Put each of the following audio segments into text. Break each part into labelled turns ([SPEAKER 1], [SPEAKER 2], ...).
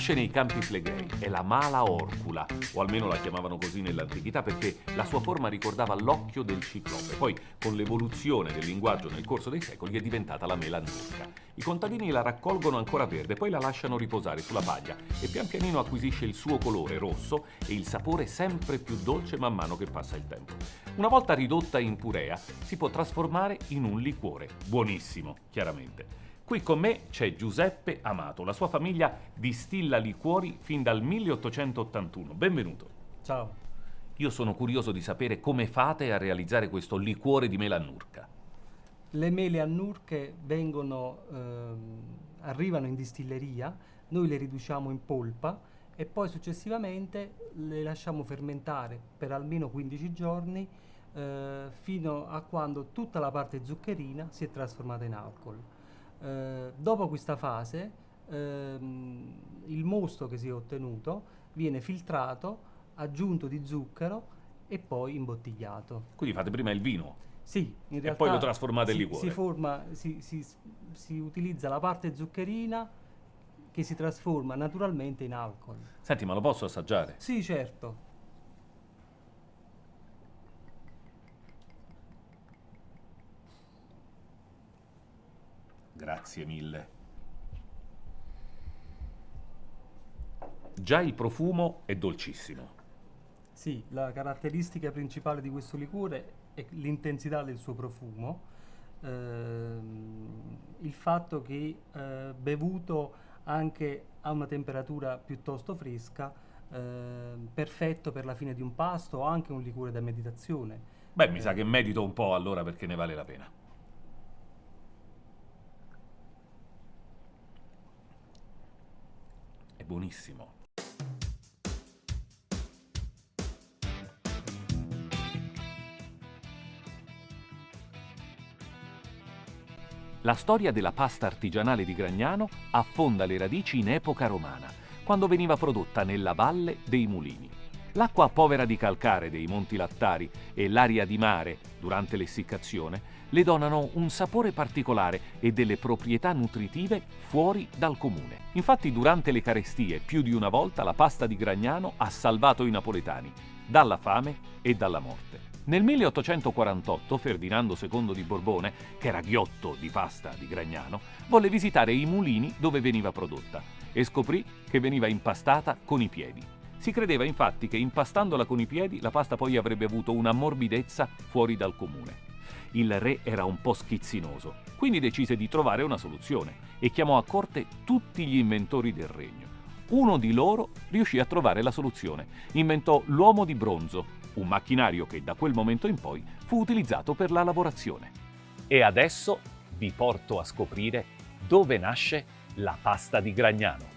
[SPEAKER 1] Nasce nei Campi Flegrei, è la mala orcula, o almeno la chiamavano così nell'antichità perché la sua forma ricordava l'occhio del ciclope. Poi, con l'evoluzione del linguaggio nel corso dei secoli, è diventata la mela annurca. I contadini la raccolgono ancora verde, poi la lasciano riposare sulla paglia e pian pianino acquisisce il suo colore rosso e il sapore sempre più dolce man mano che passa il tempo. Una volta ridotta in purea, si può trasformare in un liquore, buonissimo, chiaramente. Qui con me c'è Giuseppe Amato, la sua famiglia distilla liquori fin dal 1881. Benvenuto.
[SPEAKER 2] Ciao.
[SPEAKER 1] Io sono curioso di sapere come fate a realizzare questo liquore di mela annurca.
[SPEAKER 2] Le mele annurche arrivano in distilleria, noi le riduciamo in polpa e poi successivamente le lasciamo fermentare per almeno 15 giorni fino a quando tutta la parte zuccherina si è trasformata in alcol. Dopo questa fase il mosto che si è ottenuto viene filtrato, aggiunto di zucchero e poi imbottigliato.
[SPEAKER 1] Quindi fate prima il vino?
[SPEAKER 2] Sì, in realtà
[SPEAKER 1] e poi lo trasformate in liquore?
[SPEAKER 2] Si utilizza la parte zuccherina che si trasforma naturalmente in alcol.
[SPEAKER 1] Senti, ma lo posso assaggiare?
[SPEAKER 2] Sì, certo.
[SPEAKER 1] Grazie mille. Già il profumo è dolcissimo.
[SPEAKER 2] Sì, la caratteristica principale di questo liquore è l'intensità del suo profumo, il fatto che bevuto anche a una temperatura piuttosto fresca, perfetto per la fine di un pasto o anche un liquore da meditazione.
[SPEAKER 1] Beh, mi sa che medito un po' allora perché ne vale la pena. È buonissimo. La storia della pasta artigianale di Gragnano affonda le radici in epoca romana, quando veniva prodotta nella Valle dei Mulini. L'acqua povera di calcare dei Monti Lattari e l'aria di mare durante l'essiccazione le donano un sapore particolare e delle proprietà nutritive fuori dal comune. Infatti durante le carestie più di una volta la pasta di Gragnano ha salvato i napoletani dalla fame e dalla morte. Nel 1848 Ferdinando II di Borbone, che era ghiotto di pasta di Gragnano, volle visitare i mulini dove veniva prodotta e scoprì che veniva impastata con i piedi. Si credeva infatti che impastandola con i piedi la pasta poi avrebbe avuto una morbidezza fuori dal comune. Il re era un po' schizzinoso, quindi decise di trovare una soluzione e chiamò a corte tutti gli inventori del regno. Uno di loro riuscì a trovare la soluzione. Inventò l'uomo di bronzo, un macchinario che da quel momento in poi fu utilizzato per la lavorazione. E adesso vi porto a scoprire dove nasce la pasta di Gragnano.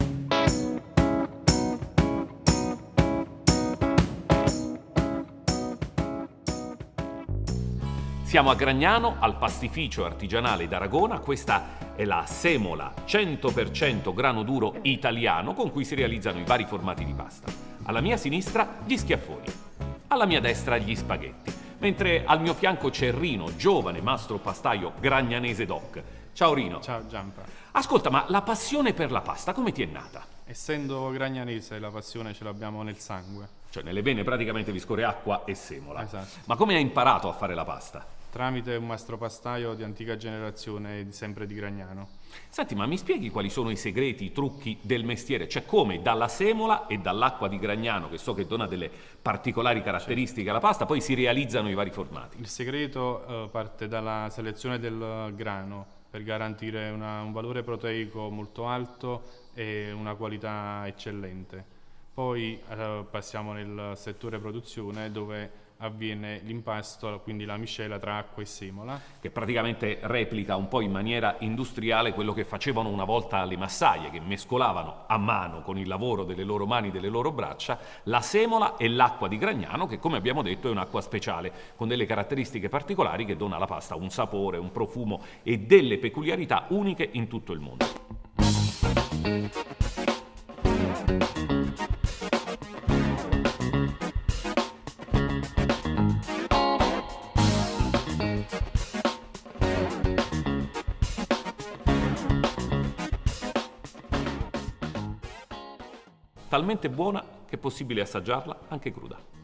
[SPEAKER 1] Siamo a Gragnano, al pastificio artigianale d'Aragona. Questa è la semola 100% grano duro italiano con cui si realizzano i vari formati di pasta. Alla mia sinistra gli schiaffoni, alla mia destra gli spaghetti, mentre al mio fianco c'è Rino, giovane mastro pastaio gragnanese doc. Ciao Rino.
[SPEAKER 3] Ciao Giampa.
[SPEAKER 1] Ascolta, ma la passione per la pasta come ti è nata?
[SPEAKER 3] Essendo gragnanese la passione ce l'abbiamo nel sangue.
[SPEAKER 1] Cioè nelle vene praticamente vi scorre acqua e semola.
[SPEAKER 3] Esatto.
[SPEAKER 1] Ma come hai imparato a fare la pasta?
[SPEAKER 3] Tramite un mastropastaio di antica generazione, sempre di Gragnano.
[SPEAKER 1] Senti, ma mi spieghi quali sono i segreti, i trucchi del mestiere? Cioè come dalla semola e dall'acqua di Gragnano, che so che dona delle particolari caratteristiche alla pasta, poi si realizzano i vari formati?
[SPEAKER 3] Il segreto parte dalla selezione del grano per garantire un valore proteico molto alto e una qualità eccellente. Poi passiamo nel settore produzione dove avviene l'impasto, quindi la miscela tra acqua e semola.
[SPEAKER 1] Che praticamente replica un po' in maniera industriale quello che facevano una volta le massaie, che mescolavano a mano con il lavoro delle loro mani e delle loro braccia la semola e l'acqua di Gragnano, che come abbiamo detto è un'acqua speciale, con delle caratteristiche particolari che dona alla pasta un sapore, un profumo e delle peculiarità uniche in tutto il mondo. talmente buona che è possibile assaggiarla anche cruda.